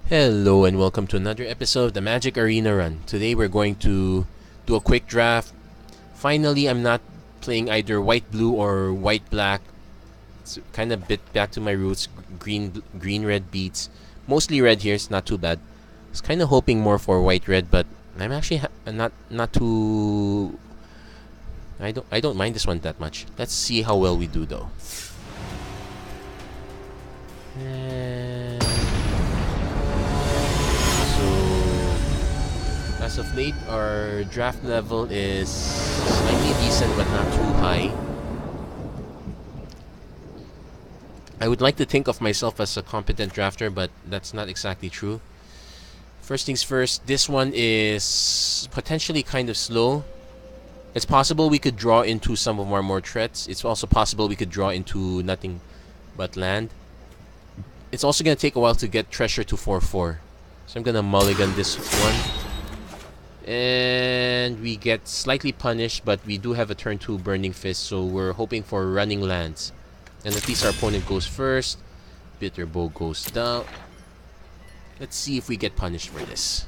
Hello and welcome to another episode of the MTG Arena Run. Today we're going to do a quick draft. Finally, I'm not playing either white-blue or white-black. It's kind of bit back to my roots. Green-red beats. Mostly red here, it's not too bad. I was kind of hoping more for white-red, but I'm actually not too... I don't mind this one that much. Let's see how well we do though. As of late, our draft level is slightly decent but not too high. I would like to think of myself as a competent drafter, but that's not exactly true. First things first, this one is potentially kind of slow. It's possible we could draw into some of our more threats. It's also possible we could draw into nothing but land. It's also going to take a while to get treasure to 4-4. So I'm going to mulligan this one. And we get slightly punished, but we do have a turn 2 Burning Fist, so we're hoping for running lands. And at least our opponent goes first. Bitter Bow goes down. Let's see if we get punished for this.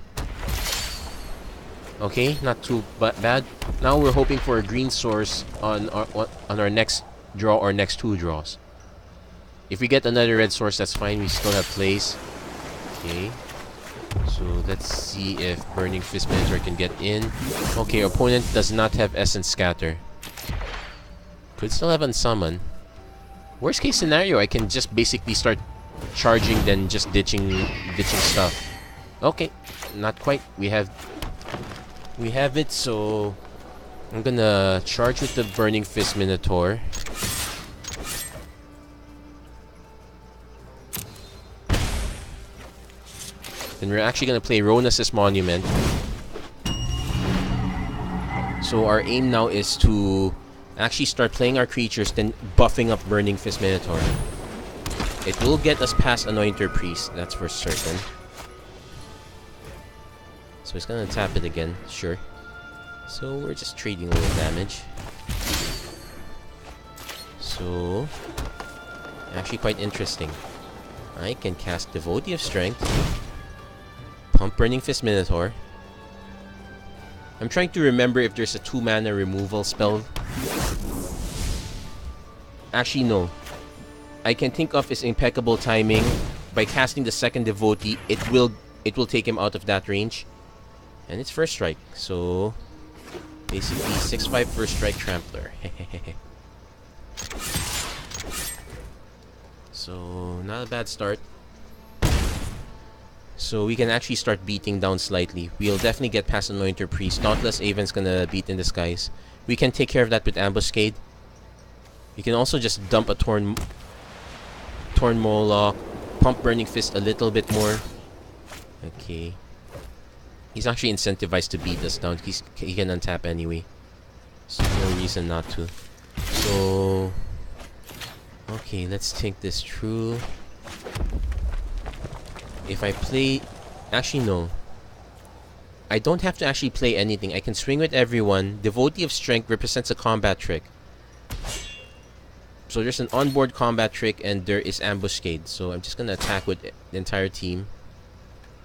Okay, not too bad. Now we're hoping for a green source on our next draw or next 2 draws. If we get another red source, that's fine. We still have plays. Okay. So let's see if Burning Fist Minotaur can get in. Okay, our opponent does not have Essence Scatter. Could still have Unsummon. Worst case scenario, I can just basically start charging, then just ditching stuff. Okay, not quite. We have it, so I'm gonna charge with the Burning Fist Minotaur. Then we're actually going to play Ronas's Monument. So our aim now is to actually start playing our creatures, then buffing up Burning Fist Minotaur. It will get us past Anointer Priest, that's for certain. So it's going to tap it again, sure. So we're just trading a little damage. So, actually quite interesting. I can cast Devotee of Strength. Pump Burning Fist Minotaur. I'm trying to remember if there's a 2-mana removal spell. Actually, no. I can think of is Impeccable Timing. By casting the second Devotee, it will take him out of that range. And it's First Strike. So, basically 6/5 First Strike Trampler. So, not a bad start. So we can actually start beating down slightly. We'll definitely get past Anointer Priest. Dauntless Aven's gonna beat in disguise. We can take care of that with Ambuscade. We can also just dump a Torn Moloch. Pump Burning Fist a little bit more. Okay. He's actually incentivized to beat us down. He can untap anyway. So no reason not to. So... okay, let's think this through. If I play... actually, no. I don't have to actually play anything. I can swing with everyone. Devotee of Strength represents a combat trick. So there's an onboard combat trick and there is Ambuscade. So I'm just going to attack with the entire team.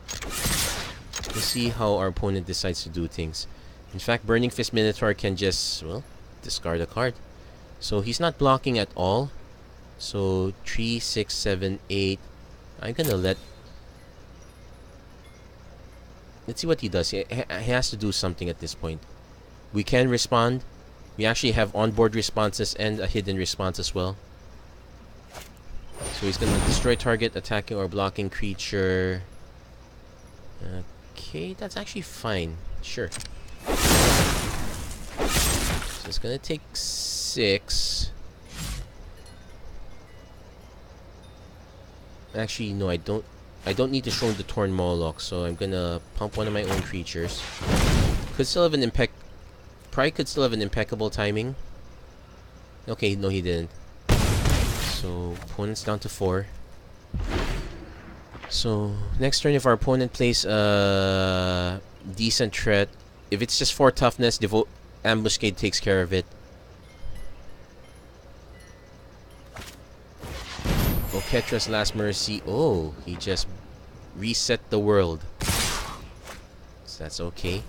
Let's see how our opponent decides to do things. In fact, Burning Fist Minotaur can just, well, discard a card. So he's not blocking at all. So 3, 6, 7, 8. I'm going to let... let's see what he does. He has to do something at this point. We can respond. We actually have onboard responses and a hidden response as well. So he's going to destroy target attacking or blocking creature. Okay, that's actually fine. Sure. So it's going to take 6. Actually, no, I don't need to show the Torn Moloch, so I'm gonna pump one of my own creatures. Could still have an probably could still have an Impeccable Timing. Okay, no he didn't. So, opponent's down to 4. So, next turn if our opponent plays a decent threat, if it's just 4 toughness, Ambuscade takes care of it. Oketra's Last Mercy. Oh, he just reset the world. So that's okay.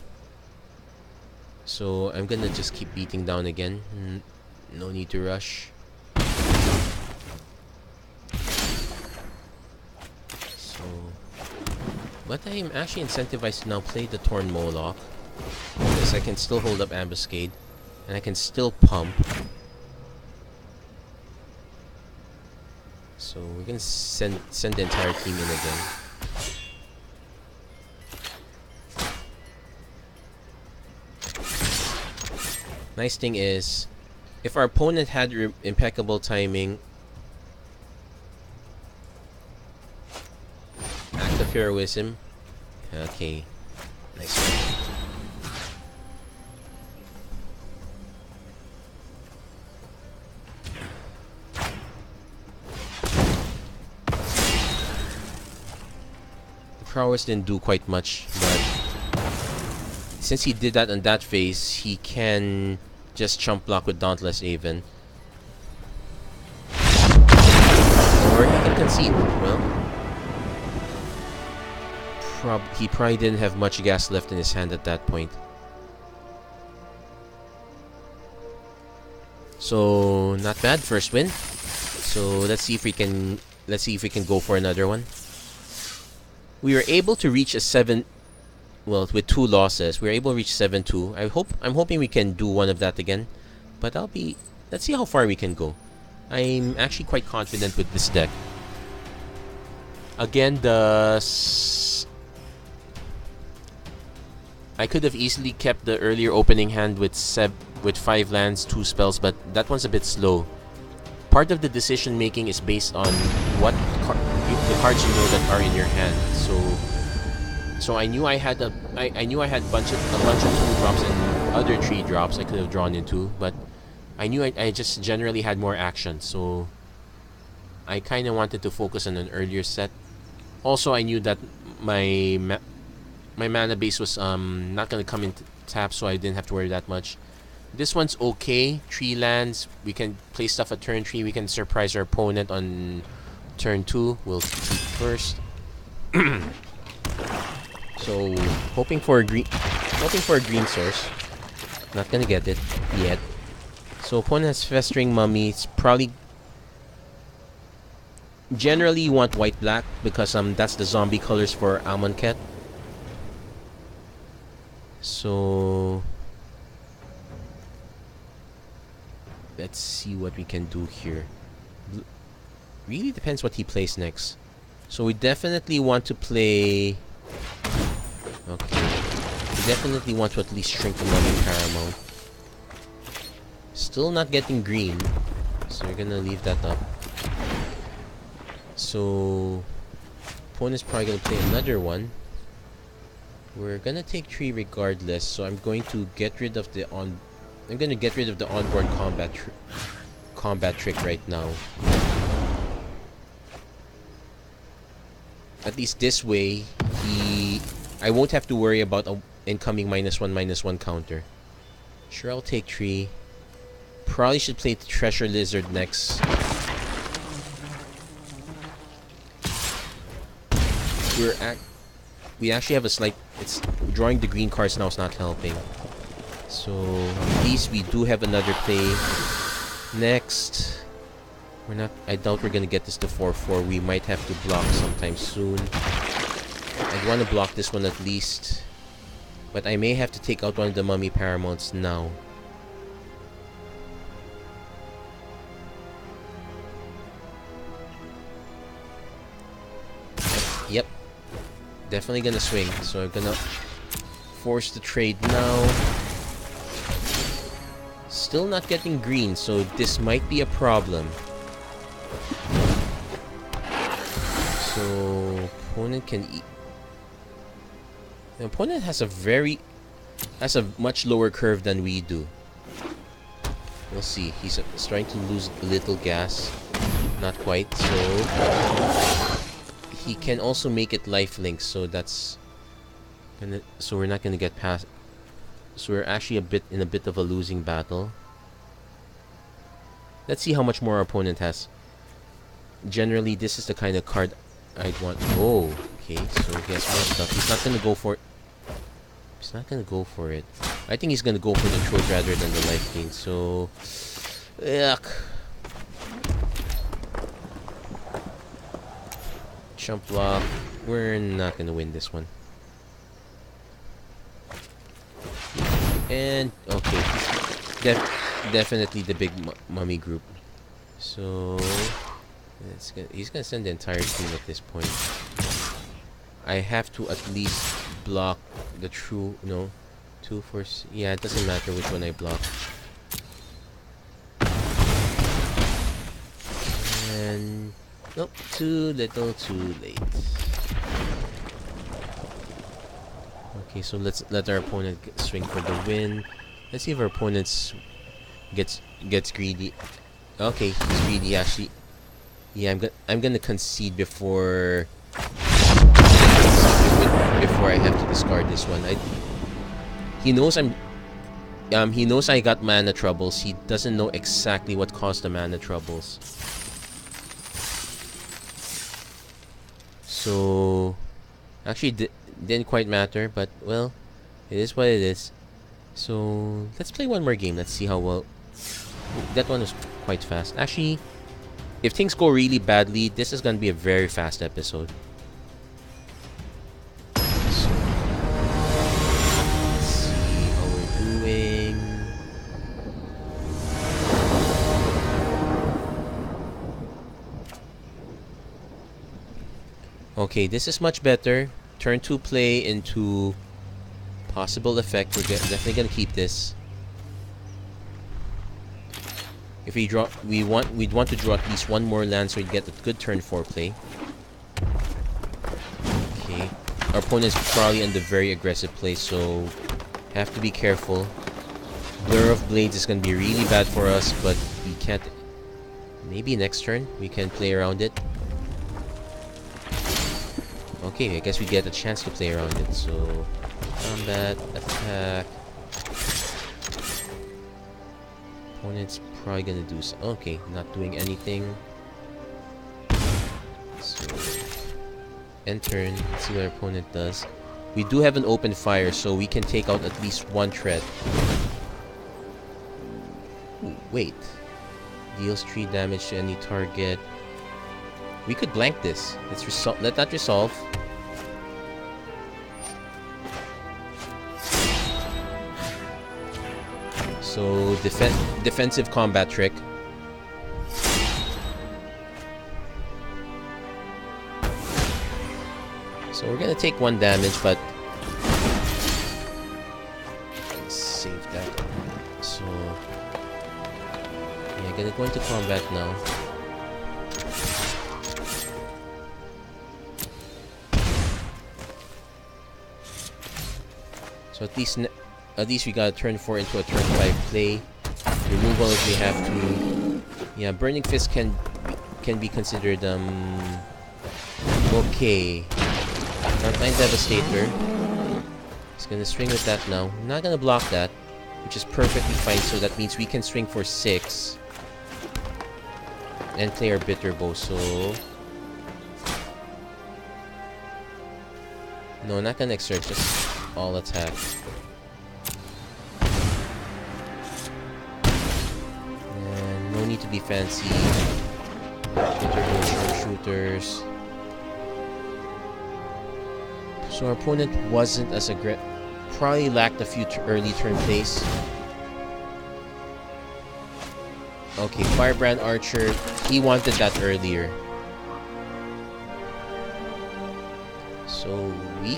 So I'm gonna just keep beating down again. No need to rush. So, but I am actually incentivized to now play the Torn Moloch, because I can still hold up Ambuscade, and I can still pump. So we're gonna send the entire team in again. Nice thing is, if our opponent had impeccable timing, act of heroism. Okay, nice one. The prowess didn't do quite much, but since he did that on that phase, he can just chump block with Dauntless Aven. Or he can concede. Well, he probably didn't have much gas left in his hand at that point. So not bad, first win. So let's see if we can go for another one. We were able to reach a 7. Well, with 2 losses, we were able to reach 7-2. I'm hoping we can do one of that again. But let's see how far we can go. I'm actually quite confident with this deck. Again, I could have easily kept the earlier opening hand with 5 lands, 2 spells, but that one's a bit slow. Part of the decision making is based on what the cards you know that are in your hand. So I knew I had a bunch of 2-drops and other 3-drops I could have drawn into, but I knew I just generally had more action, so I kind of wanted to focus on an earlier set. Also, I knew that my mana base was not gonna come into tap, so I didn't have to worry that much. This one's okay. 3 lands. We can play stuff at turn 3. We can surprise our opponent on turn 2. We'll keep first. So hoping for a green source. Not gonna get it yet. So opponent has Festering Mummy. It's probably generally you want white black because that's the zombie colors for Amonkhet. So let's see what we can do here. Really depends what he plays next. So we definitely want to play. Okay, we definitely want to at least shrink the Mummy Paramount. Still not getting green, so we're gonna leave that up. So opponent's probably gonna play another one. We're gonna take 3 regardless, so I'm going to get rid of the onboard combat trick right now. At least this way, I won't have to worry about an incoming -1/-1 counter. Sure, I'll take 3. Probably should play the Treasure Lizard next. We actually have a slight. It's drawing the green cards now is not helping. So at least we do have another play. Next, I doubt we're gonna get this to 4/4. We might have to block sometime soon. I'd want to block this one at least, but I may have to take out one of the Mummy Paramounts now. Yep, definitely gonna swing. So I'm gonna force the trade now. Still not getting green, so this might be a problem. So opponent can eat. The opponent has a much lower curve than we do. We'll see. He's trying to lose a little gas. Not quite. So he can also make it lifelink. So so we're not gonna get past. So we're actually in a bit of a losing battle. Let's see how much more our opponent has. Generally, this is the kind of card I'd want. Oh, Okay, so guess what stuff? He's not gonna go for it. He's not gonna go for it. I think he's gonna go for the Troll rather than the life gain, so... Yuck. Jump block. We're not gonna win this one. And, okay. Definitely the big mummy group. So... he's gonna send the entire team at this point. I have to at least block the true... No. 2 for... Yeah, it doesn't matter which one I block. And... Nope. Too little, too late. Okay, so let's let our opponent swing for the win. Let's see if our opponent gets greedy. Okay, he's greedy actually. Yeah, I'm gonna concede before I have to discard this one. He knows he knows I got mana troubles. He doesn't know exactly what caused the mana troubles. So actually didn't quite matter, but well, it is what it is. So let's play one more game. Let's see how well. That one was quite fast. Actually, if things go really badly, this is gonna be a very fast episode. So, let's see how we're doing. Okay, this is much better. Turn 2 play into possible effect. We're definitely gonna keep this. If we draw, we'd want to draw at least one more land so we'd get a good turn 4 play. Okay, our opponent's probably on the very aggressive play, so have to be careful. Blur of Blades is gonna be really bad for us, but we can't. Maybe next turn we can play around it. Okay, I guess we get a chance to play around it. So combat, attack. Opponent's probably gonna do so. Okay, not doing anything. So end turn. Let's see what our opponent does. We do have an open fire, so we can take out at least one tread. Ooh, wait. Deals 3 damage to any target. We could blank this. Let that resolve. So defensive combat trick. So we're gonna take 1 damage, but let's save that. So yeah, gonna go into combat now. So at least we got a turn 4 into a turn 5 play. Removal if we have to. Yeah, Burning Fist can be considered okay. Frontline Devastator. He's gonna swing with that now. I'm not gonna block that, which is perfectly fine. So that means we can swing for 6 and play our Bitter Bow. So no, not gonna exert. Just all attack. And no need to be fancy. Shooters. So our opponent wasn't as aggressive. Probably lacked a few early turn plays. Okay, Firebrand Archer. He wanted that earlier. So we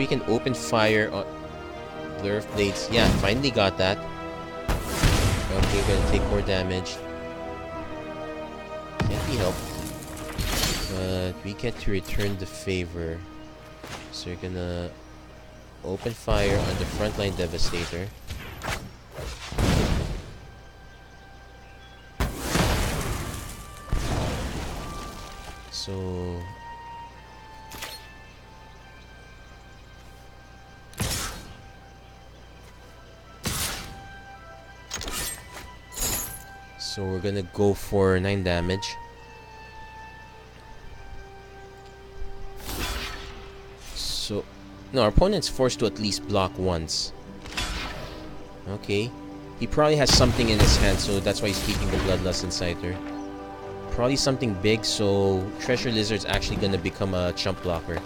can open fire on Blur of Blades. Yeah, finally got that. Okay, we're gonna take more damage. Can't be helped. But we get to return the favor. So we're gonna open fire on the Frontline Devastator. So we're gonna go for 9 damage. So, no, our opponent's forced to at least block once. Okay. He probably has something in his hand, so that's why he's keeping the Bloodlust Inciter. Probably something big, so Treasure Lizard's actually gonna become a chump blocker.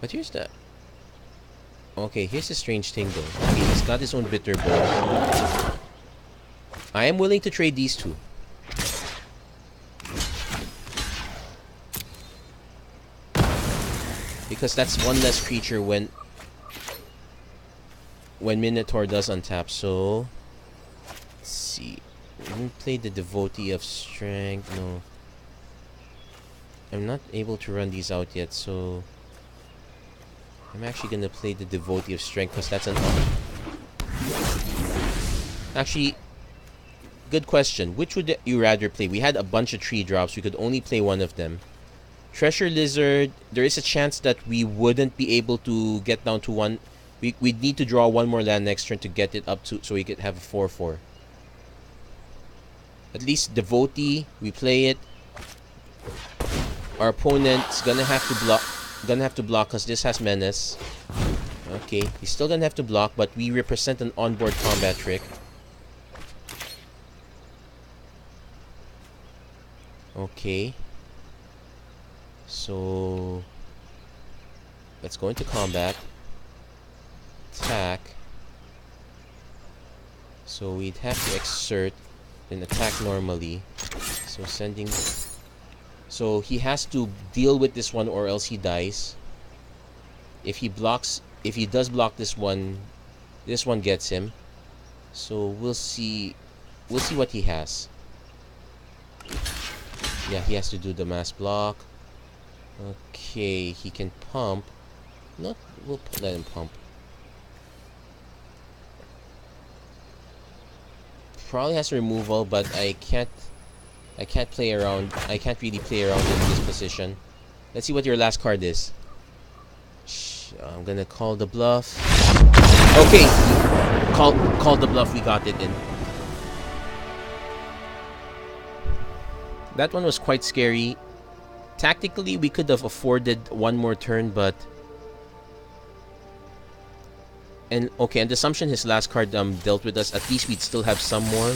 But here's the... Okay, here's the strange thing though. Okay, he's got his own Bitter Ball. I am willing to trade these two. Because that's one less creature when Minotaur does untap. So let's see. We play the Devotee of Strength. No. I'm not able to run these out yet, so I'm actually gonna play the Devotee of Strength because that's an actually good question. Which would you rather play? We had a bunch of 3-drops. We could only play one of them. Treasure Lizard, there is a chance that we wouldn't be able to get down to one. We'd need to draw one more land next turn to get it up to, so we could have a 4/4. At least Devotee, we play it. Our opponent's gonna have to block because this has Menace. Okay, he's still gonna have to block, but we represent an onboard combat trick. Okay. So let's go into combat. Attack. So we'd have to exert and attack normally. So sending. So he has to deal with this one or else he dies. If he does block this one gets him. So we'll see what he has. Yeah, he has to do the mass block. Okay, he can pump. No, we'll let him pump. Probably has removal, but I can't play around. I can't really play around in this position. Let's see what your last card is. I'm gonna call the bluff. Okay, call the bluff. We got it in. That one was quite scary. Tactically, we could have afforded one more turn, but... And, okay, and the assumption his last card dealt with us, at least we'd still have some more.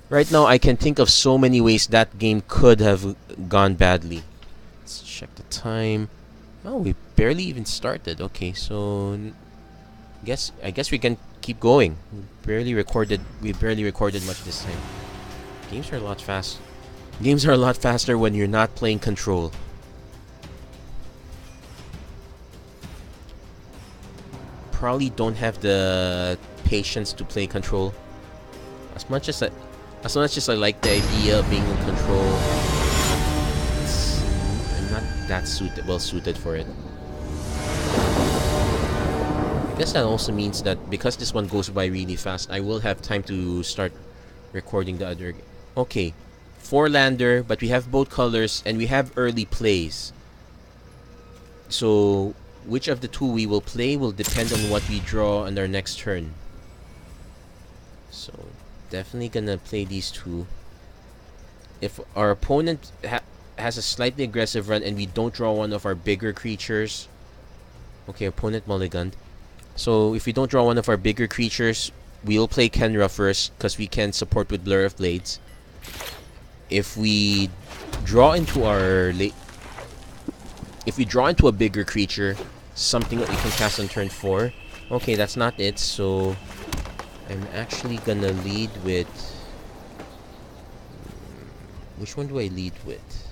Right now, I can think of so many ways that game could have gone badly. Let's check the time. Oh, we barely even started. Okay, so... I guess we can keep going. We barely recorded much this time. Games are a lot faster when you're not playing Control. Probably don't have the patience to play Control. As much as I like the idea of being in Control, I'm not that well suited for it. I guess that also means that because this one goes by really fast, I will have time to start recording the other. Okay, 4-lander, but we have both colors and we have early plays. So which of the two we will play will depend on what we draw on our next turn. So definitely gonna play these two. If our opponent has a slightly aggressive run and we don't draw one of our bigger creatures, okay, opponent mulliganed. So if we don't draw one of our bigger creatures, we'll play Kenra first because we can support with Blur of Blades. If we draw into a bigger creature, something that we can cast on turn 4. Okay, that's not it. So I'm actually gonna lead with. Which one do I lead with?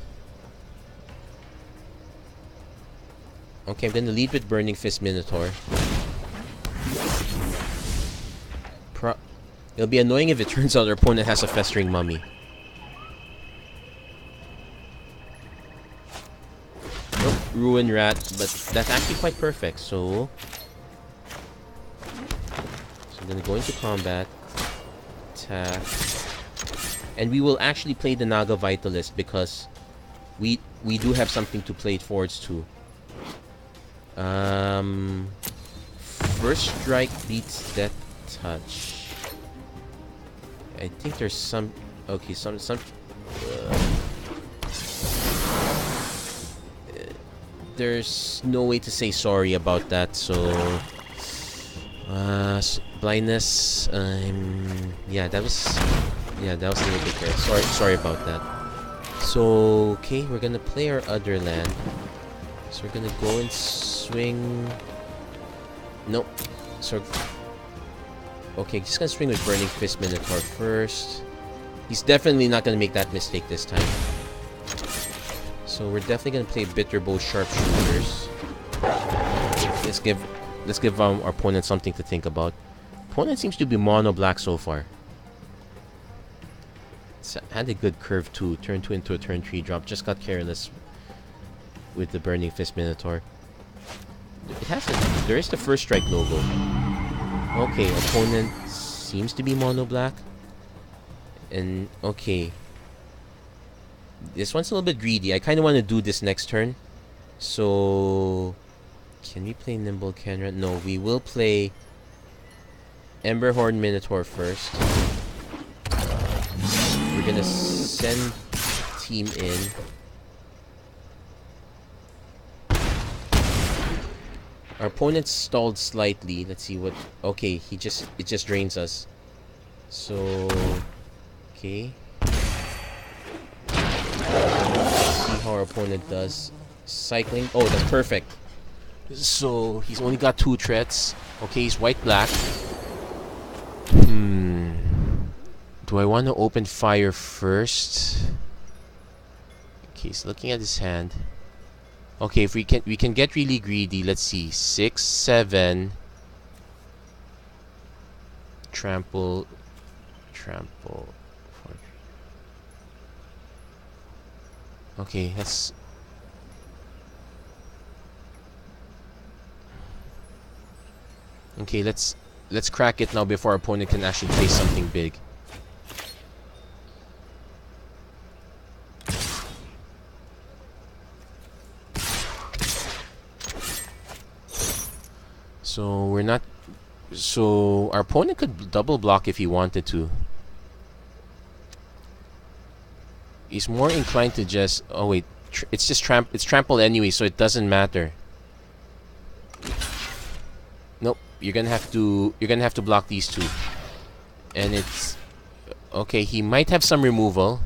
Okay, I'm gonna lead with Burning Fist Minotaur. It'll be annoying if it turns out our opponent has a Festering Mummy. Nope, Ruin Rat, but that's actually quite perfect, so I'm gonna go into combat. Attack. And we will actually play the Naga Vitalist because we do have something to play towards too. First Strike beats Death Touch. I think there's some... Okay, there's no way to say sorry about that. So, blindness. That was a little bit there. Sorry about that. So, okay, we're gonna play our other land. So we're gonna go and swing. Nope. So, okay, just gonna swing with Burning Fist Minotaur first. He's definitely not gonna make that mistake this time. So we're definitely gonna play Bitterbow Sharpshooters. Let's give our opponent something to think about. Opponent seems to be mono black so far. It's had a good curve too. Turn 2 into a turn 3 drop. Just got careless with the Burning Fist Minotaur. There is the first strike logo. Okay, opponent seems to be mono black. And okay. This one's a little bit greedy. I kind of want to do this next turn. So, can we play Nimble Kenra? No, we will play Emberhorn Minotaur first. We're gonna send team in. Our opponent stalled slightly. Let's see what. Okay, it just drains us. So, okay. See how our opponent does. Cycling. Oh, that's perfect. So he's only got 2 threats. Okay, he's white-black. Do I want to open fire first? Okay, so looking at his hand. Okay, if we can get really greedy. Let's see. 6, 7. Trample. Okay, that's. Okay, let's crack it now before our opponent can actually play something big. So we're not. So our opponent could double block if he wanted to. He's more inclined to just. Oh wait, it's just it's trampled anyway, so it doesn't matter. Nope, you're gonna have to block these 2, and it's okay. He might have some removal.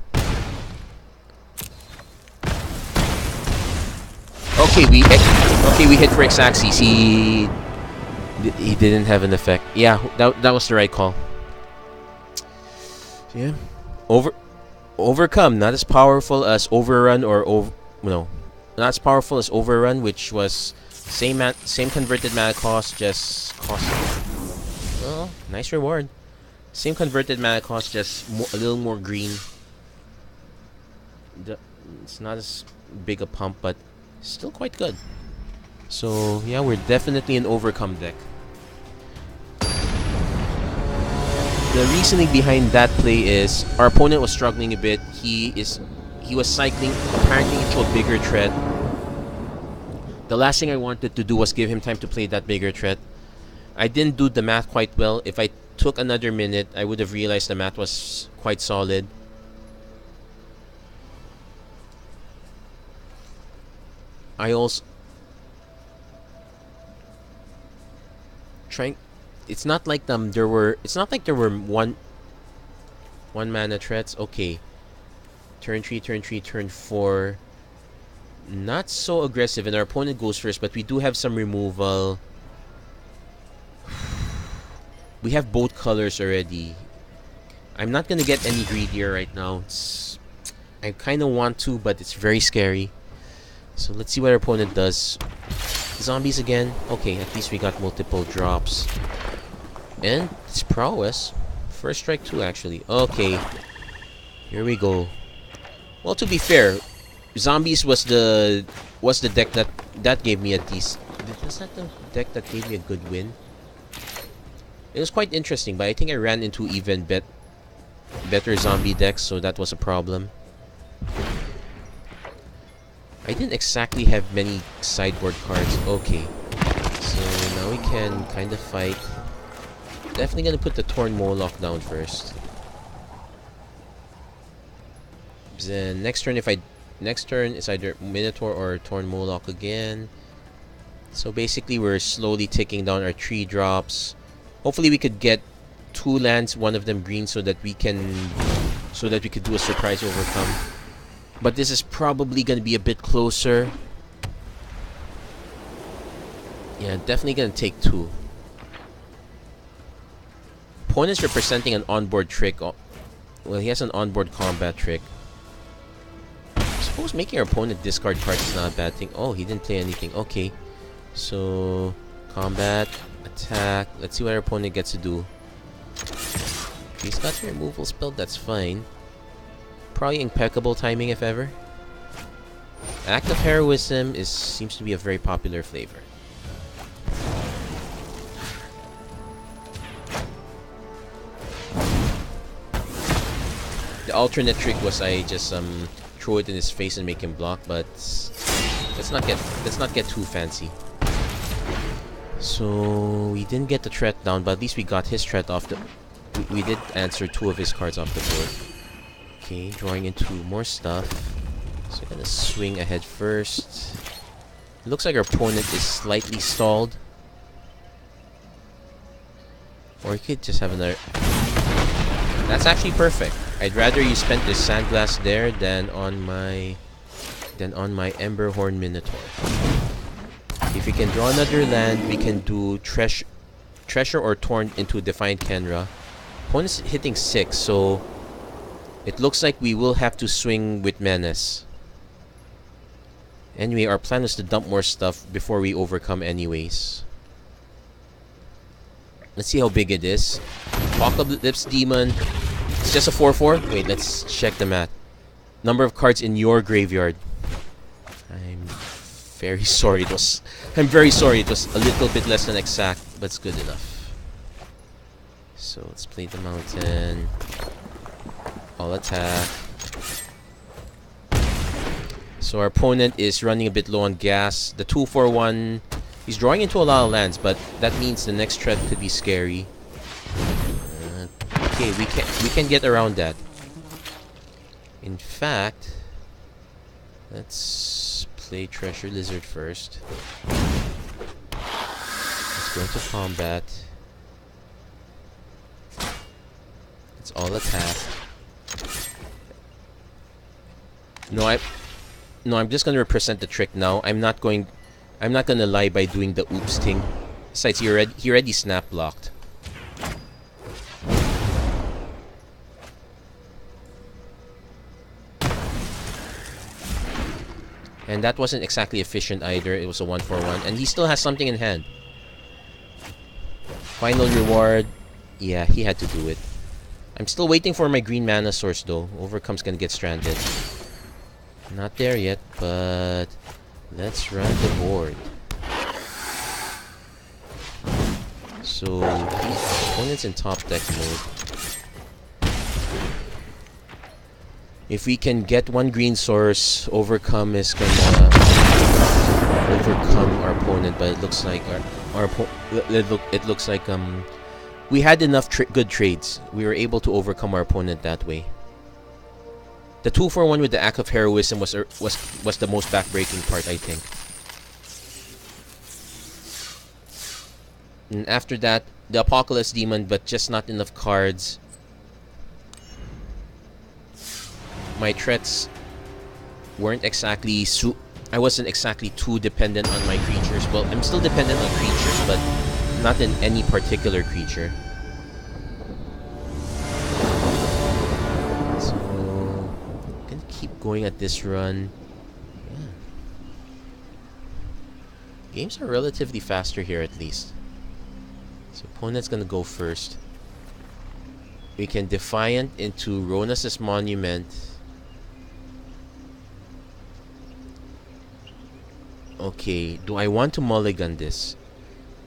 Okay, we hit for X-axis. He didn't have an effect. Yeah, that was the right call. Yeah, overcome, not as powerful as overrun not as powerful as overrun, which was same converted mana cost, just cost. Oh, nice reward. Same converted mana cost, just a little more green. It's not as big a pump, but still quite good. So yeah, we're definitely an overcome deck. The reasoning behind that play is our opponent was struggling a bit. He was cycling apparently into a bigger threat. The last thing I wanted to do was give him time to play that bigger threat. I didn't do the math quite well. If I took another minute, I would have realized the math was quite solid. I also it's not like there were one mana threats. Okay. Turn 3, turn 4. Not so aggressive, and our opponent goes first, but we do have some removal. We have both colors already. I'm not gonna get any greedier right now. I kind of want to, but it's very scary. So let's see what our opponent does. Zombies again. Okay, at least we got multiple drops. And it's prowess. First strike 2 actually. Okay. Here we go. Well, to be fair, zombies was the deck that gave me a decent. Was that the deck that gave me a good win? It was quite interesting, but I think I ran into even better zombie decks, so that was a problem. I didn't exactly have many sideboard cards. Okay. So now we can kind of fight. Definitely gonna put the Torn Moloch down first. Then next turn is either Minotaur or Torn Moloch again. So basically we're slowly ticking down our 3 drops. Hopefully we could get 2 lands, one of them green, so that we could do a surprise overcome. But this is probably gonna be a bit closer. Yeah, definitely gonna take 2. Opponent's representing an onboard trick. Well, he has an onboard combat trick. I suppose making our opponent discard cards is not a bad thing. Oh, he didn't play anything. Okay. So, combat, attack. Let's see what our opponent gets to do. If he's got the removal spell, that's fine. Probably impeccable timing if ever. Act of Heroism seems to be a very popular flavor. The alternate trick was I just throw it in his face and make him block, but let's not get too fancy. So we didn't get the threat down, but at least we got his threat off the. We did answer 2 of his cards off the board. Okay, drawing into more stuff. So we're gonna swing ahead first. It looks like our opponent is slightly stalled, or he could just have another. That's actually perfect. I'd rather you spent this Sandglass there than on my Emberhorn Minotaur. If we can draw another land, we can do Treasure or Torn into Defiant Kenra. Opponent's hitting 6, so it looks like we will have to swing with Menace. Anyway, our plan is to dump more stuff before we overcome anyways. Let's see how big it is. Apocalypse Demon. It's just a 4/4. Wait, let's check the math. Number of cards in your graveyard. I'm very sorry. It was a little bit less than exact, but it's good enough. So let's play the mountain. All attack. So our opponent is running a bit low on gas. The 2/4/1. He's drawing into a lot of lands, but that means the next threat could be scary. Okay, we can get around that. In fact, let's play Treasure Lizard first. Let's go into combat. It's all attack. No, I'm just gonna represent the trick now. I'm not gonna lie by doing the oops thing. Besides, he already snap blocked. And that wasn't exactly efficient either. It was a 1/4/1, and he still has something in hand. Final reward. Yeah, he had to do it. I'm still waiting for my green mana source though. Overcome's gonna get stranded. Not there yet, but let's run the board. So, opponent's in top deck mode. If we can get 1 green source, Overcome is gonna overcome our opponent. But it looks like we had enough good trades. We were able to overcome our opponent that way. The 2/4/1 with the Act of Heroism was the most backbreaking part, I think. And after that, the Apocalypse Demon, but just not enough cards. My threats weren't exactly I wasn't exactly too dependent on my creatures. Well, I'm still dependent on creatures, but not in any particular creature. So, I'm gonna keep going at this run. Yeah. Games are relatively faster here, at least. So, opponent's gonna go first. We can Defiant into Ronas's Monument. Okay, do I want to mulligan this?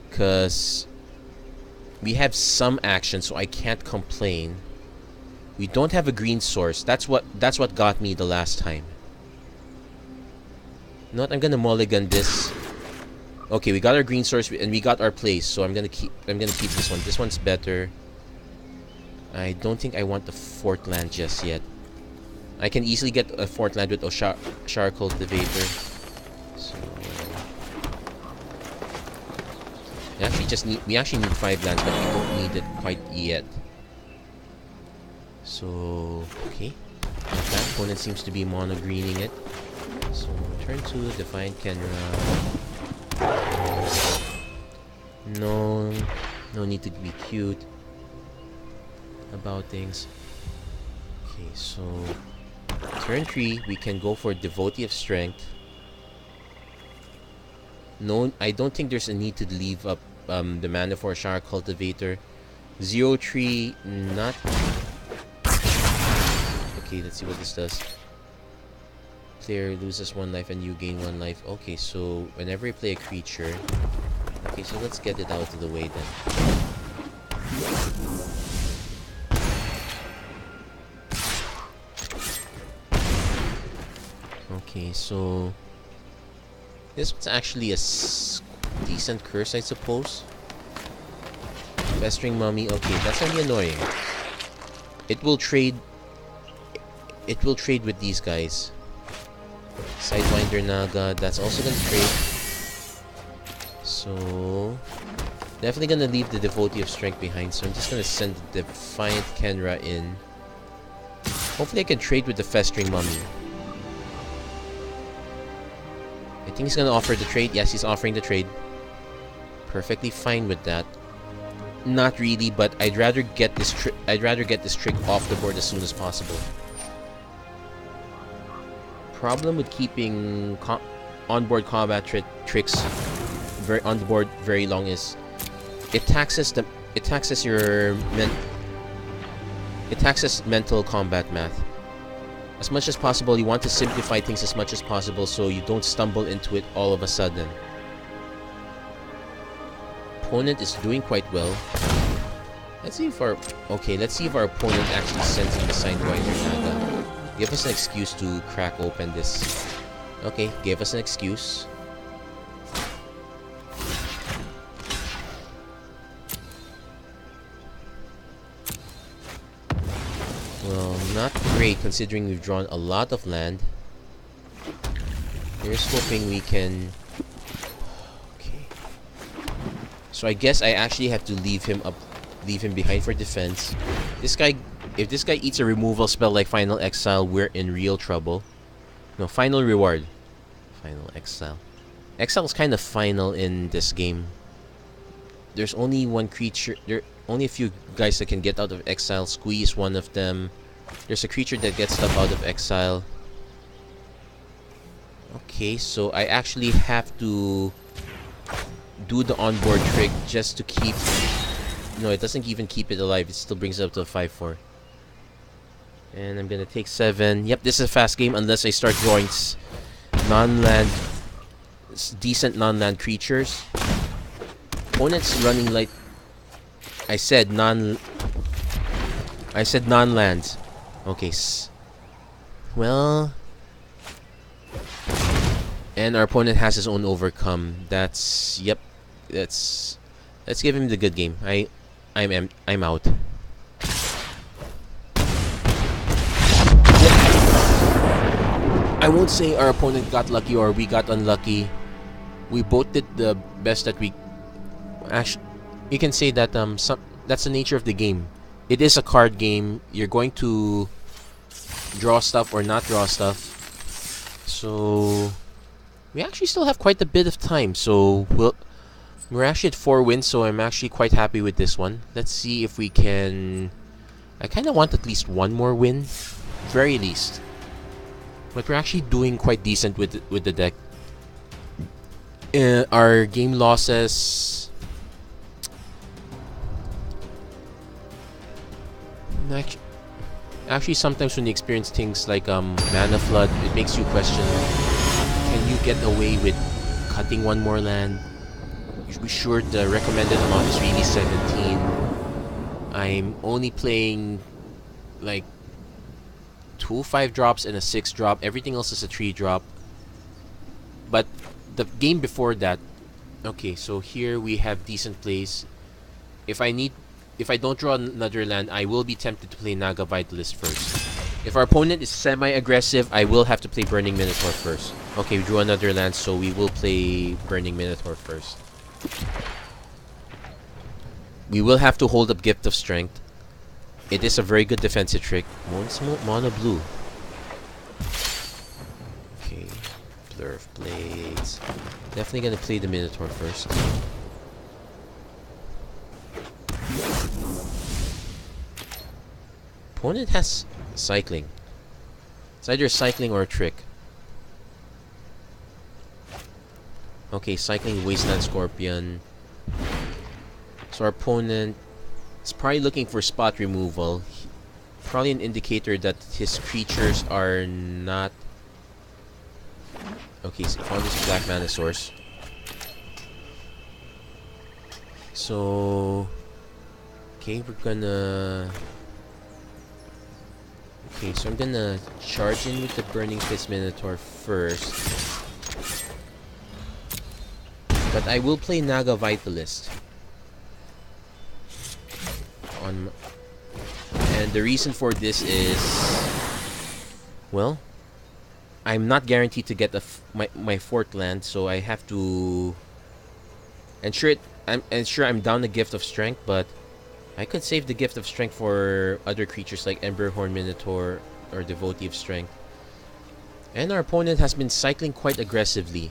Because we have some action, so I can't complain. We don't have a green source. That's what got me the last time. You know what? I'm gonna mulligan this. Okay, we got our green source and we got our place, so I'm gonna keep this one. This one's better. I don't think I want the 4th land just yet. I can easily get a 4th land with Shar Cultivator. So we actually need 5 lands, but we don't need it quite yet. So okay, that opponent seems to be mono greening it. So turn 2, Defiant Kenra. No need to be cute about things. Okay, so turn 3, we can go for Devotee of Strength. No, I don't think there's a need to leave up the mana for Shar Cultivator. 0-3, not. Okay, let's see what this does. Player loses 1 life and you gain 1 life. Okay, so whenever you play a creature. Okay, so let's get it out of the way then. Okay, so this was actually a decent curse, I suppose. Festering Mummy. Okay, that's gonna be annoying. It will trade with these guys. Sidewinder Naga. That's also gonna trade. So definitely gonna leave the Devotee of Strength behind. So I'm just gonna send the Defiant Kenra in. Hopefully I can trade with the Festering Mummy. I think he's gonna offer the trade. Yes, he's offering the trade. Perfectly fine with that. Not really, but I'd rather get this trick off the board as soon as possible. Problem with keeping onboard combat tricks on the board very long is it taxes mental combat math. As much as possible, you want to simplify things as much as possible so you don't stumble into it all of a sudden. Opponent is doing quite well. Let's see if our opponent actually sends in the Sidewinder Naga. Give us an excuse to crack open this. Okay, give us an excuse. Well, not great considering we've drawn a lot of land. Here's hoping we can. Okay. So I guess I actually have to leave him behind for defense. This guy, if this guy eats a removal spell like Final Exile, we're in real trouble. No, Final Reward. Final Exile. Exile is kind of final in this game. There's only one creature. There are only a few guys that can get out of exile. Squeeze one of them. There's a creature that gets stuff out of exile. Okay, so I actually have to do the onboard trick just to keep. No, it doesn't even keep it alive. It still brings it up to a 5/4. And I'm gonna take 7. Yep, this is a fast game unless I start drawing decent non-land creatures. Opponent's running like I said non-lands. Okay. Well, and our opponent has his own overcome. Let's give him the good game. I'm out. I won't say our opponent got lucky or we got unlucky. We both did the best that we. Actually, you can say that that's the nature of the game. It is a card game. You're going to draw stuff or not draw stuff. So we actually still have quite a bit of time. So we're actually at 4 wins. So I'm actually quite happy with this one. Let's see if we can. I kind of want at least one more win, very least. But we're actually doing quite decent with the deck. Our game losses. Actually, sometimes when you experience things like mana flood, it makes you question: can you get away with cutting one more land? You should be sure the recommended amount is really 17. I'm only playing like 2 5-drops and a 6-drop. Everything else is a 3-drop. But the game before that, okay, so here we have decent plays. If I don't draw another land, I will be tempted to play Naga Vitalist first. If our opponent is semi-aggressive, I will have to play Burning Minotaur first. Okay, we drew another land, so we will play Burning Minotaur first. We will have to hold up Gift of Strength. It is a very good defensive trick. Mono blue. Okay, Blur of Blades. Definitely gonna play the Minotaur first. Opponent has cycling. It's either cycling or a trick. Okay, cycling Wasteland Scorpion. So our opponent is probably looking for spot removal. Probably an indicator that his creatures are not... Okay, so found this black mana source. So... Okay, we're gonna... Okay, so I'm gonna charge in with the Burning Fist Minotaur first. But I will play Naga Vitalist. And the reason for this is... Well, I'm not guaranteed to get my fourth land, so I have to... ensure I'm down the Gift of Strength, but... I could save the Gift of Strength for other creatures like Emberhorn Minotaur or Devotee of Strength. And our opponent has been cycling quite aggressively.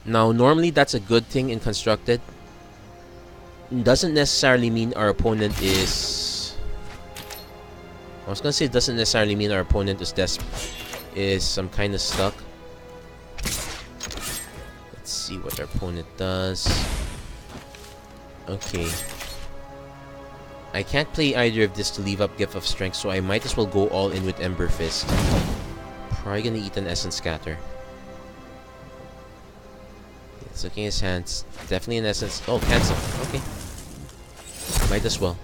Now, normally that's a good thing in Constructed. Doesn't necessarily mean our opponent is... I was gonna say it doesn't necessarily mean our opponent is some kind of stuck. Let's see what our opponent does. Okay. I can't play either of this to leave up Gift of Strength, so I might as well go all in with Ember Fist. Probably gonna eat an Essence Scatter. It's looking at his hands. Definitely an Essence. Oh, cancel. Okay. Might as well.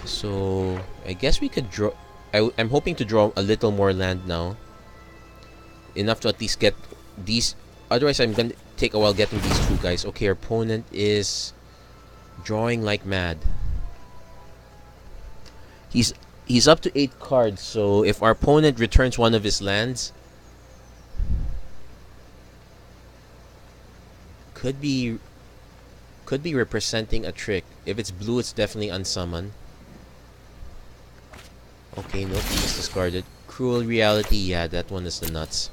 So, I guess we could draw... I'm hoping to draw a little more land now. Enough to at least get these... Otherwise, I'm gonna take a while getting these two guys. Okay, our opponent is... drawing like mad. He's up to 8 cards, so if our opponent returns one of his lands, could be representing a trick. If it's blue, it's definitely unsummon. Okay, no, he is discarded. Cruel Reality, yeah, that one is the nuts.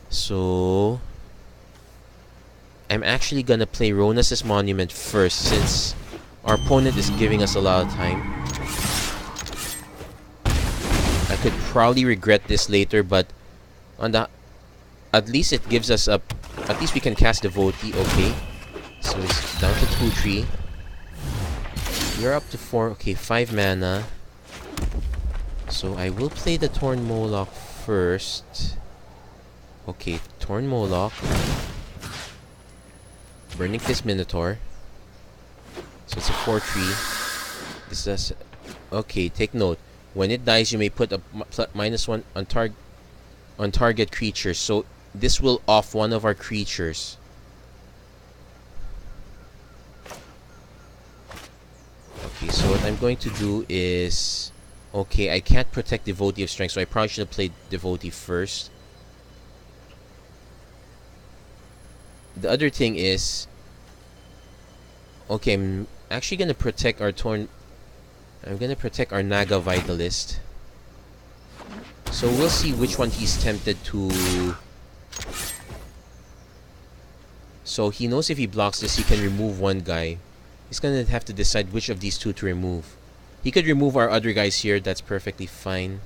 So I'm actually gonna play Ronas's Monument first, since our opponent is giving us a lot of time. I could probably regret this later, but on the at least it gives us a... At least we can cast Devotee, okay. So it's down to 2-3. You're up to 4, okay, 5 mana. So I will play the Torn Moloch first. Okay, Torn Moloch. Burning Fist Minotaur. So it's a 4-3. This does... Okay, take note. When it dies, you may put a -1 on target creature. So this will off one of our creatures. Okay, so what I'm going to do is... Okay, I can't protect Devotee of Strength, so I probably should have played Devotee first. The other thing is... Okay, I'm actually going to protect our Torn... I'm going to protect our Naga Vitalist. So we'll see which one he's tempted to... So he knows if he blocks this, he can remove one guy. He's going to have to decide which of these two to remove. He could remove our other guys here, that's perfectly fine.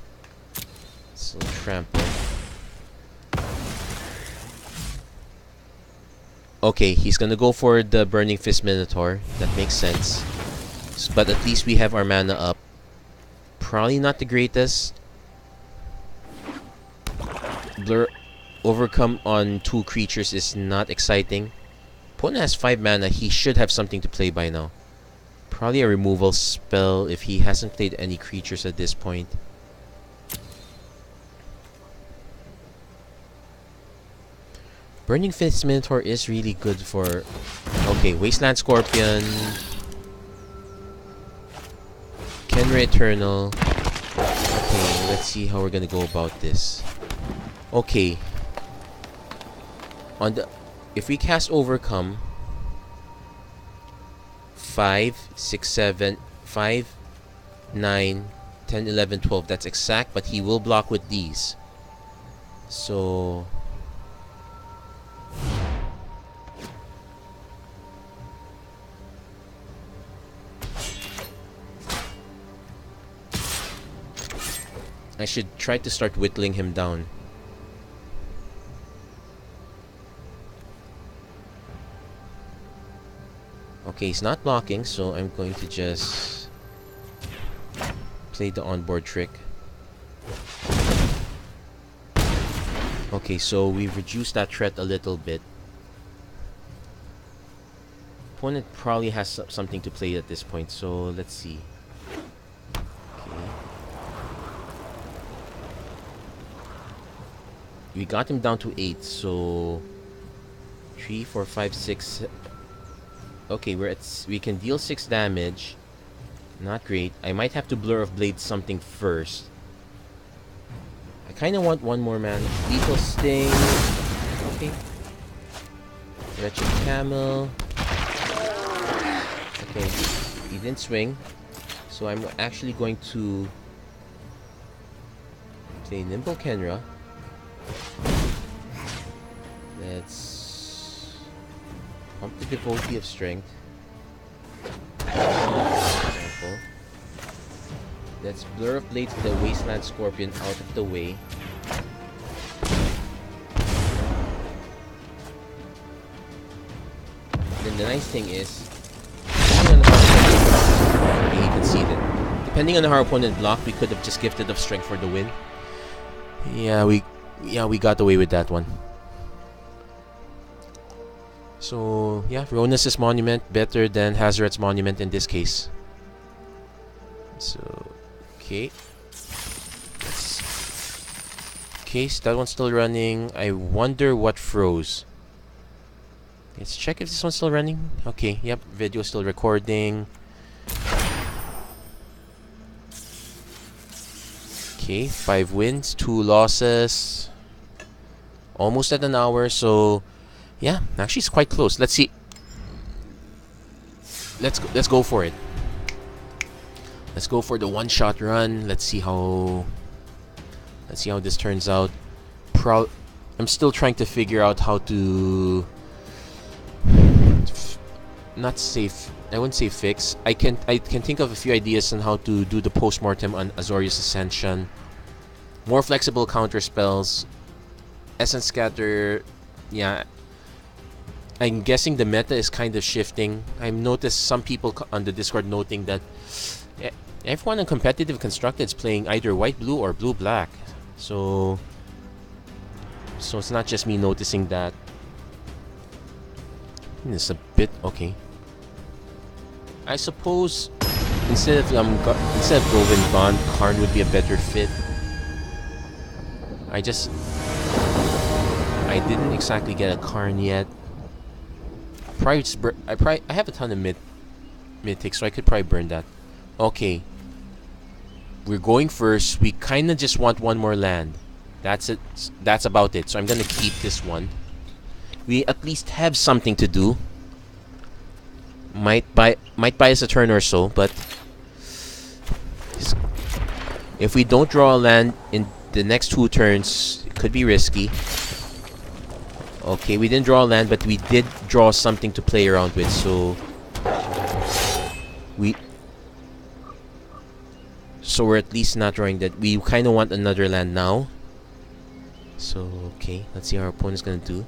So trample. Okay, he's gonna go for the Burning Fist Minotaur. That makes sense. But at least we have our mana up. Probably not the greatest. Blur overcome on 2 creatures is not exciting. Opponent has 5 mana, he should have something to play by now. Probably a removal spell if he hasn't played any creatures at this point. Burning Fist Minotaur is really good for... Okay, Wasteland Scorpion. Henry Eternal. Okay, let's see how we're gonna go about this. Okay. If we cast Overcome, 5, 6, 7, 5, 9, 10, 11, 12. That's exact, but he will block with these. So I should try to start whittling him down. Okay, he's not blocking, so I'm going to just play the onboard trick. Okay, so we've reduced that threat a little bit. Opponent probably has something to play at this point, so let's see. Okay. We got him down to 8, so 3, 4, 5, 6. Okay, we can deal 6 damage. Not great. I might have to Blur of Blade something first. I kind of want one more man. Lethal Sting. Okay. Wretched Camel. Okay, he didn't swing. So I'm actually going to play Nimble Kenra. Let's pump the Devotee of Strength. Example. Let's Blur of Blades the Wasteland Scorpion out of the way. Then the nice thing is, okay, he conceded. Depending on how our opponent blocked, we could have just gifted of strength for the win. Yeah, we got away with that one. So yeah, Ronus' Monument better than Hazaret's Monument in this case. So okay. Okay, so that one's still running. I wonder what froze. Let's check if this one's still running. Okay, yep, video still recording. Okay, 5 wins, 2 losses. Almost at an hour, so yeah, actually it's quite close. Let's see. Let's go for it. Let's go for the one-shot run. Let's see how this turns out. I'm still trying to figure out how to not safe. I wouldn't say fix. I can think of a few ideas on how to do the post-mortem on Azorius Ascension. More flexible counter spells. Essence Scatter. Yeah. I'm guessing the meta is kind of shifting. I've noticed some people on the Discord noting that everyone in competitive constructed is playing either white-blue or blue-black. So it's not just me noticing that. It's a bit okay. I suppose instead of Govan Bond, Karn would be a better fit. I didn't exactly get a Karn yet. I have a ton of mythics, so I could probably burn that. Okay. We're going first. We kind of just want one more land. That's it. That's about it. So I'm gonna keep this one. We at least have something to do. Might buy us a turn or so, but if we don't draw a land in the next 2 turns, it could be risky. Okay, we didn't draw a land, but we did draw something to play around with, so we're at least not drawing that. We kind of want another land now. So, okay, let's see how our opponent's gonna do.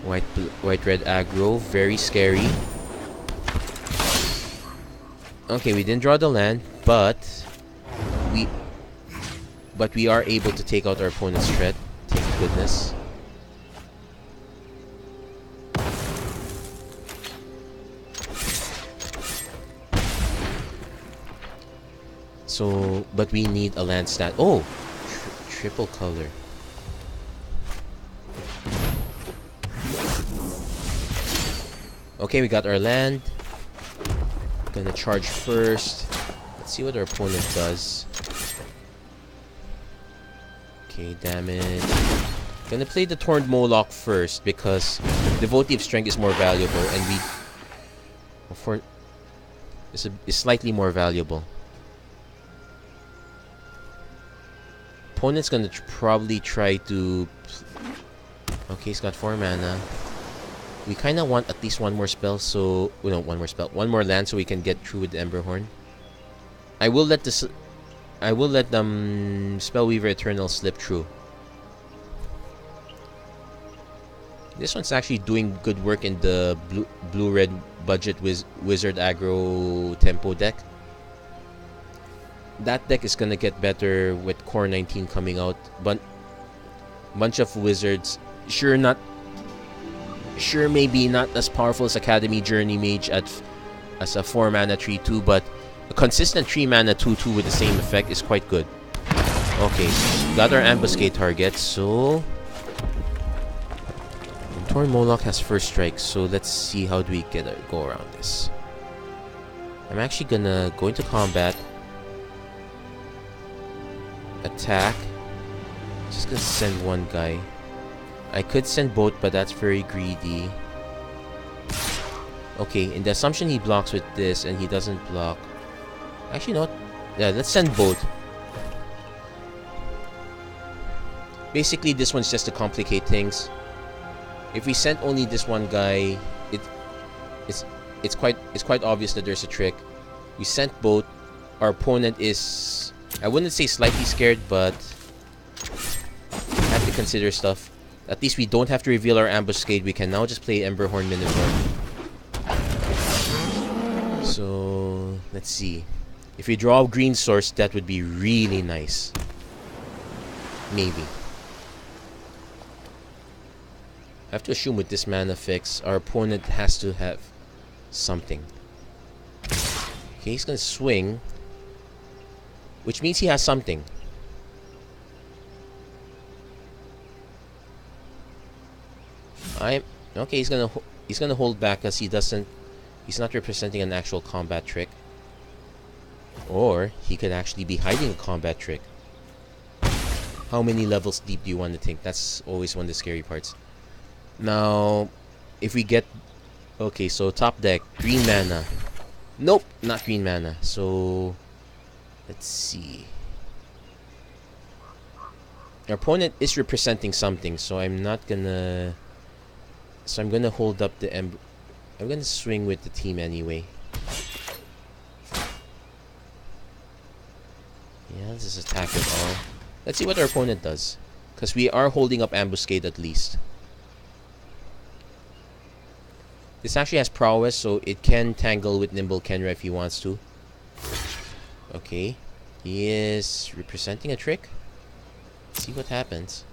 White-red aggro, very scary. Okay, we didn't draw the land, but we are able to take out our opponent's threat. Thank goodness. So, but we need a land stat. Oh, triple color. Okay, we got our land. Gonna charge first. Let's see what our opponent does. Okay, damage. Gonna play the Torn Moloch first because Devotee of Strength is more valuable, and we is slightly more valuable. Opponent's gonna probably try to. Okay, he's got 4 mana. We kind of want at least one more spell, so no, one more land, so we can get through with the Emberhorn. I will let Spellweaver Eternal slip through. This one's actually doing good work in the blue-red budget wizard aggro tempo deck. That deck is gonna get better with Core 19 coming out, but bunch of wizards. Sure, maybe not as powerful as Academy Journey Mage as a 4 mana 3/2, but a consistent 3 mana 2/2 with the same effect is quite good. Okay, got our ambuscade target, so Torn Moloch has first strike, so let's see how do we go around this. I'm actually gonna go into combat, attack. Just gonna send one guy. I could send both, but that's very greedy. Okay, in the assumption he blocks with this and he doesn't block. Actually, not. Yeah, let's send both. Basically, this one's just to complicate things. If we send only this one guy, it's quite obvious that there's a trick. We sent both. Our opponent is, I wouldn't say slightly scared, but have to consider stuff. At least we don't have to reveal our ambuscade. We can now just play Emberhorn Minotaur. So let's see. If we draw a green source, that would be really nice. Maybe. I have to assume with this mana fix, our opponent has to have something. Okay, he's gonna swing, which means he has something. Okay. He's gonna hold back because he's not representing an actual combat trick, or he could actually be hiding a combat trick. How many levels deep do you want to think? That's always one of the scary parts. Now, if we get... Okay, so top deck, green mana. Nope, not green mana. So, let's see. Our opponent is representing something, so I'm not gonna... So I'm gonna hold up the I'm gonna swing with the team anyway. Yeah, let's just attack it all. Let's see what our opponent does, because we are holding up ambuscade at least. This actually has prowess, so it can tangle with Nimble Kenra if he wants to. Okay. He is representing a trick. Let's see what happens.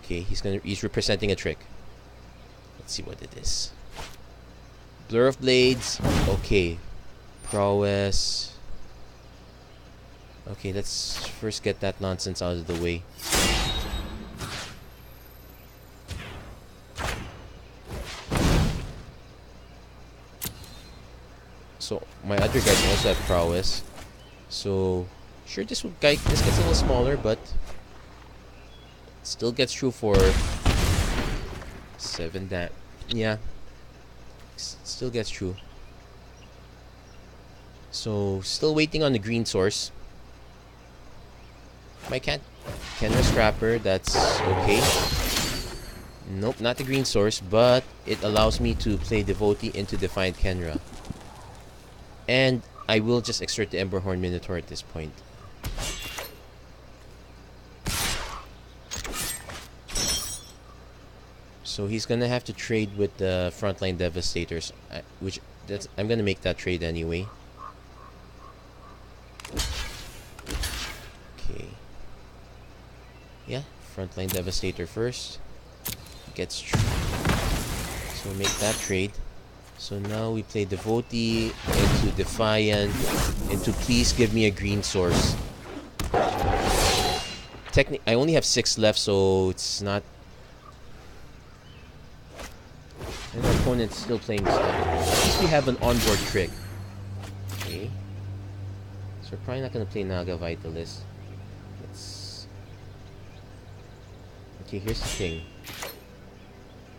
Okay, he's representing a trick. Let's see what it is. Blur of Blades. Okay. Prowess. Okay, let's first get that nonsense out of the way. So my other guys also have prowess. So sure, this gets a little smaller, but still gets through for 7 damage. Yeah, still gets through. So still waiting on the green source. My Kenra Scrapper, that's okay. Nope, not the green source, but it allows me to play Devotee into Defiant Kenra. And I will just exert the Emberhorn Minotaur at this point. So he's gonna have to trade with the Frontline Devastators, I'm gonna make that trade anyway. Okay. Yeah, Frontline Devastator first. Gets so make that trade. So now we play Devotee into Defiant into Please Give Me a Green Source. I only have 6 left, so it's not. And our opponent's still playing stuff. At least we have an onboard trick. Okay. So we're probably not gonna play Naga Vitalist. Let's... Okay, here's the thing.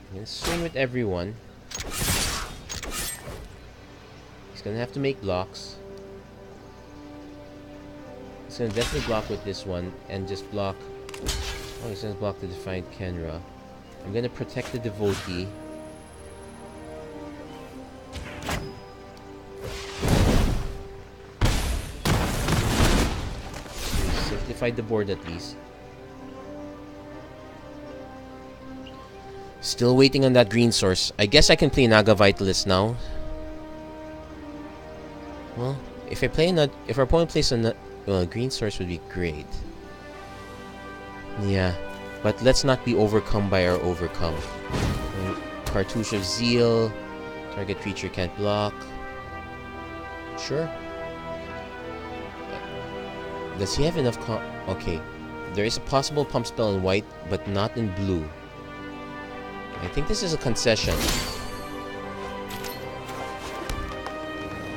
I'm gonna swing with everyone. He's gonna have to make blocks. He's gonna definitely block with this one and just block. Oh, he's gonna block the Defiant Kenra. I'm gonna protect the Devotee. Simplified the board at least. Still waiting on that green source. I guess I can play Naga Vitalist now. Well, if our opponent plays a green source would be great. Yeah, but let's not be overcome by our overcome. Cartouche of Zeal. Target creature can't block. Sure. Does he have enough okay. There is a possible pump spell in white, but not in blue. I think this is a concession.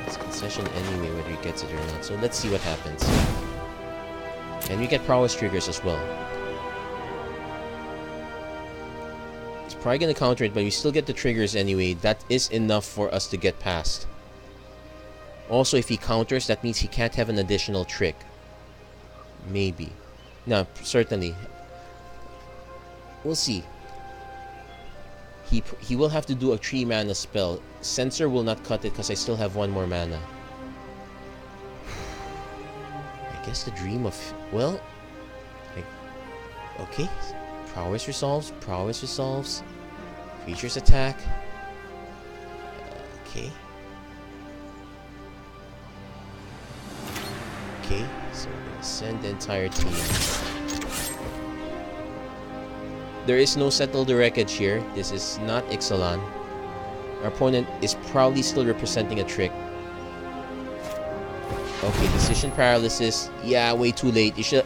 It's a concession anyway, whether he gets it or not. So let's see what happens. And we get prowess triggers as well. It's probably gonna counter it, but we still get the triggers anyway. That is enough for us to get past. Also, if he counters, that means he can't have an additional trick. Maybe. No, certainly. We'll see. He will have to do a 3 mana spell. Censor will not cut it because I still have 1 more mana. I guess the dream of... Well... okay. Prowess resolves. Prowess resolves. Creatures attack. Okay. Okay. So we're going to send the entire team. There is no Settle the Wreckage here. This is not Ixalan. Our opponent is probably still representing a trick. Okay, decision paralysis. Yeah, way too late. You should.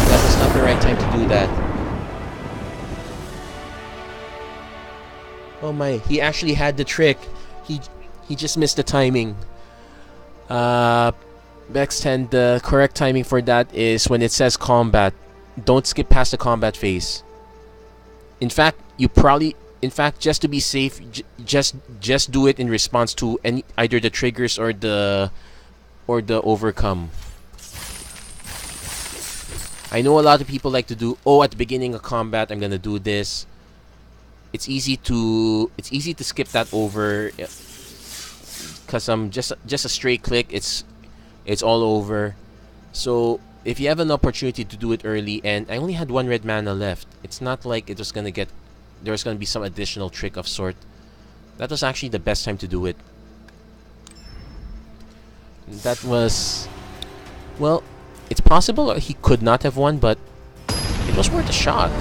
That was not the right time to do that. Oh my! He actually had the trick. He just missed the timing. Next 10, the correct timing for that is when it says combat. Don't skip past the combat phase. In fact, just to be safe, just do it in response to either the triggers or the overcome. I know a lot of people like to do, at the beginning of combat I'm gonna do this. It's easy to skip that over, because just a straight click, it's all over. So if you have an opportunity to do it early, and I only had 1 red mana left, it's not like it was gonna get, there's gonna be some additional trick of sort. That was actually the best time to do it. That was, well, it's possible he could not have won, but it was worth a shot.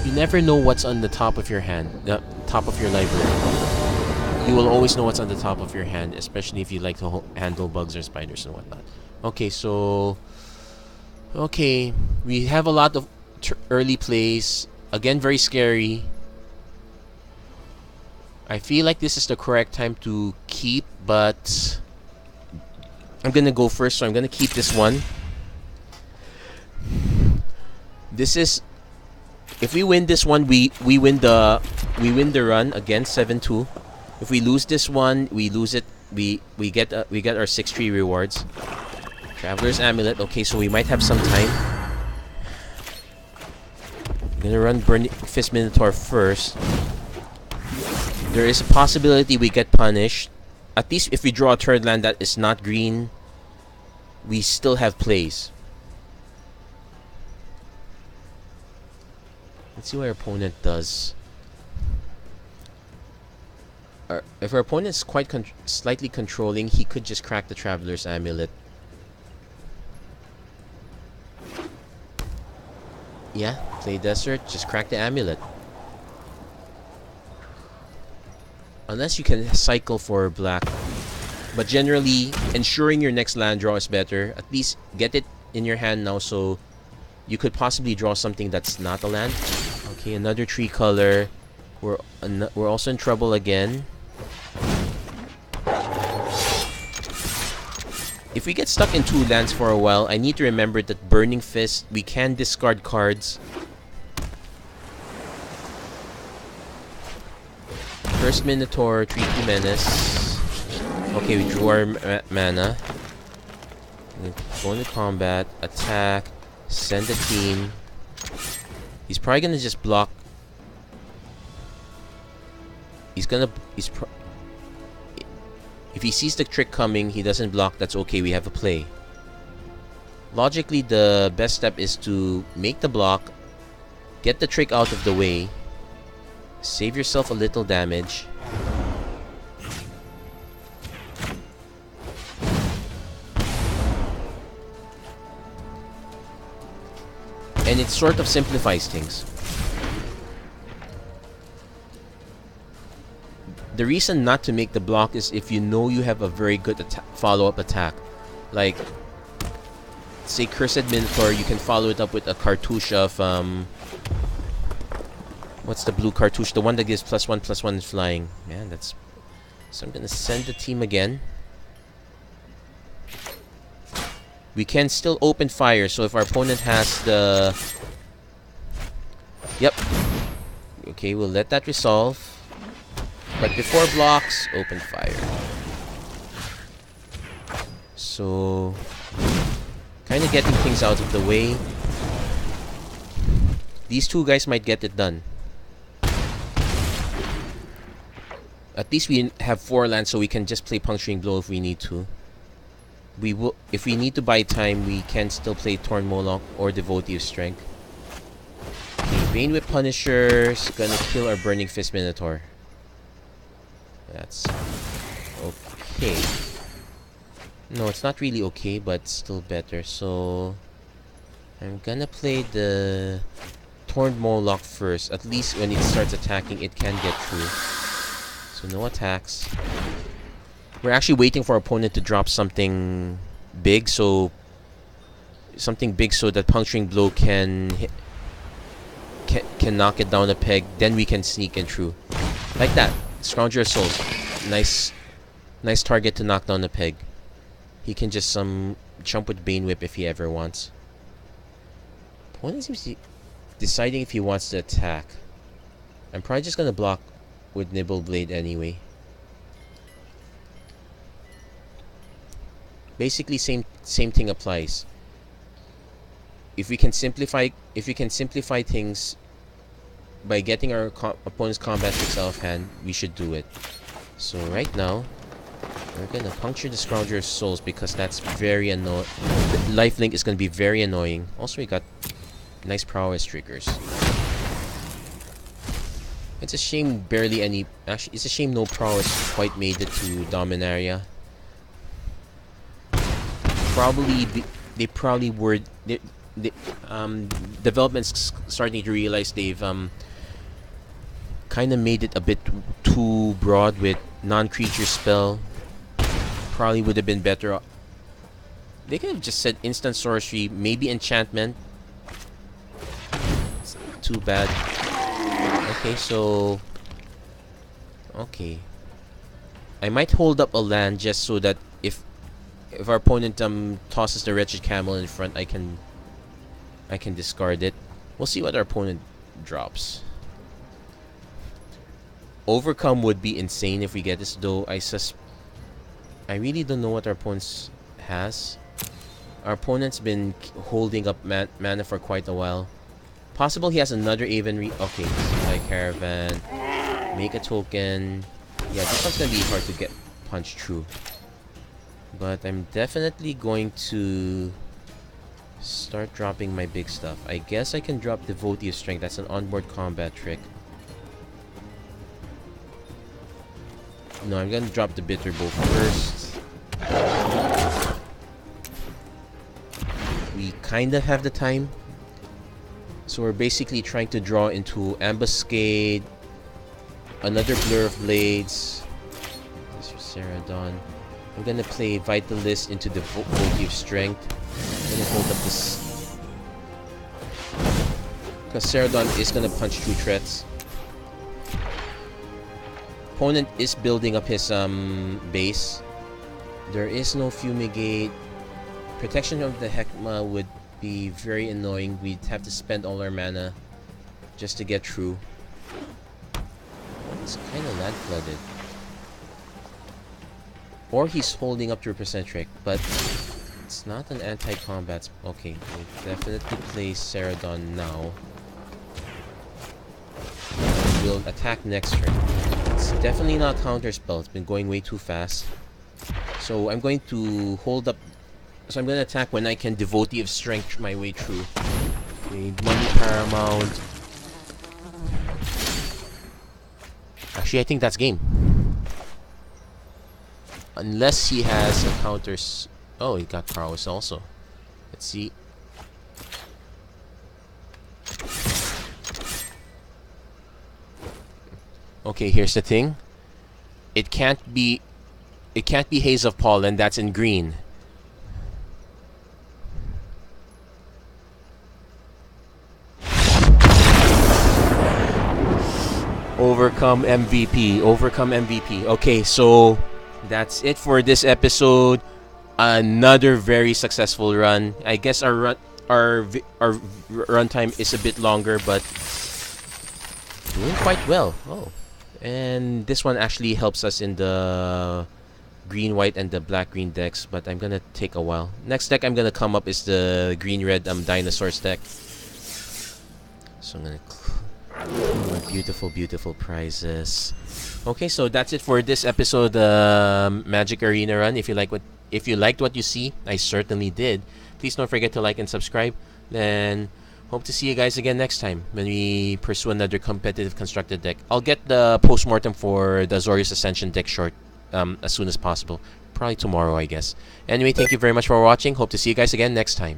You never know what's on the top of your hand, the top of your library. You will always know what's on the top of your hand, especially if you like to handle bugs or spiders and whatnot. Okay, so... okay, we have a lot of early plays. Again, very scary. I feel like this is the correct time to keep, but... I'm gonna go first, so I'm gonna keep this one. This is... if we win this one, we win the run again, 7-2. If we lose this one, we lose it. We get our 6-3 rewards. Traveler's Amulet. Okay, so we might have some time. I'm gonna run Fist Minotaur first. There is a possibility we get punished. At least if we draw a third land that is not green, we still have plays. Let's see what our opponent does. If our opponent is quite slightly controlling, he could just crack the Traveler's Amulet. Yeah, play Desert, just crack the Amulet. Unless you can cycle for black. But generally, ensuring your next land draw is better. At least get it in your hand now, so you could possibly draw something that's not a land. Okay, another 3 color. We're also in trouble again. If we get stuck in 2 lands for a while, I need to remember that Burning Fist, we can discard cards. First Minotaur, 3-2 Menace. Okay, we drew our mana. Go into combat, attack, send a team. He's probably gonna just block. If he sees the trick coming, he doesn't block, that's okay, we have a play. Logically, the best step is to make the block, get the trick out of the way, save yourself a little damage. And it sort of simplifies things. The reason not to make the block is if you know you have a very good follow-up attack. Like, say Cursed Minotaur, you can follow it up with a cartouche of, what's the blue cartouche? The one that gives +1/+1 flying. Man, that's... So I'm gonna send the team again. We can still open fire, so if our opponent has the... Yep. Okay, we'll let that resolve. But before blocks, open fire. So... kind of getting things out of the way. These 2 guys might get it done. At least we have 4 lands, so we can just play Puncturing Blow if we need to. We will, if we need to buy time, we can still play Torn Moloch or Devotee of Strength. Okay, Bane Whip Punisher's gonna kill our Burning Fist Minotaur. That's okay. No, it's not really okay, but still better. So I'm gonna play the Torn Moloch first. At least when it starts attacking, it can get through. So no attacks. We're actually waiting for our opponent to drop something big, so that Puncturing Blow can knock it down a peg. Then we can sneak in through, like that. Scrounger of Souls, nice target to knock down a peg. He can just jump with Bane Whip if he ever wants. Opponent seems to be deciding if he wants to attack. I'm probably just gonna block with Nibble Blade anyway. Basically, same thing applies. If we can simplify things by getting our opponent's combat tricks out of hand, we should do it. So right now, we're gonna puncture the Scrounger of Souls because that's very annoying. Lifelink is gonna be very annoying. Also, we got nice prowess triggers. It's a shame barely any. Actually, it's a shame no prowess quite made it to Dominaria. They probably were. Development's starting to realize they've kind of made it a bit too broad with non-creature spell. Probably would have been better. They could have just said instant sorcery, maybe enchantment. It's too bad. Okay, so okay, I might hold up a land just so that if our opponent tosses the Wretched Camel in front, I can discard it. We'll see what our opponent drops. Overcome would be insane if we get this, though. I really don't know what our opponent has. Our opponent's been holding up mana for quite a while. Possible he has another Aven okay, Supply Caravan. Make a token. Yeah, this one's gonna be hard to get punched through. But I'm definitely going to start dropping my big stuff. I guess I can drop Devotee of Strength. That's an onboard combat trick. No, I'm gonna drop the Bitter Bow first. We kind of have the time. So we're basically trying to draw into Ambuscade, another Blur of Blades. This is Ceradon. I'm gonna play Vitalist into the Devotee of Strength. I'm gonna hold up this because Ceradon is gonna punch 2 threats. Opponent is building up his base. There is no fumigate. Protection of the Heckma would be very annoying. We'd have to spend all our mana just to get through. It's kind of land flooded. Or he's holding up to represent trick, but it's not an anti-combat. Okay, we'll definitely play Ceradon now. We'll attack next turn. It's definitely not counterspell. It's been going way too fast. So I'm going to hold up. So I'm going to attack when I can Devotee of Strength my way through. Okay, Money Paramount. Actually, I think that's game. Unless he has a counters. Oh, he got prowess also. Let's see. Okay, here's the thing. It can't be Haze of Pollen. That's in green. Overcome MVP. Overcome MVP. Okay, so that's it for this episode. Another very successful run. I guess our run time is a bit longer, but doing quite well. Oh, and this one actually helps us in the green white and the black green decks, but I'm gonna take a while. Next deck I'm gonna come up is the green red dinosaurs deck. So I'm gonna my beautiful prizes. Okay, so that's it for this episode, Magic Arena Run. If you liked what you see, I certainly did. Please don't forget to like and subscribe. Then hope to see you guys again next time when we pursue another competitive constructed deck. I'll get the postmortem for the Azorius Ascension deck short as soon as possible. Probably tomorrow, I guess. Anyway, thank you very much for watching. Hope to see you guys again next time.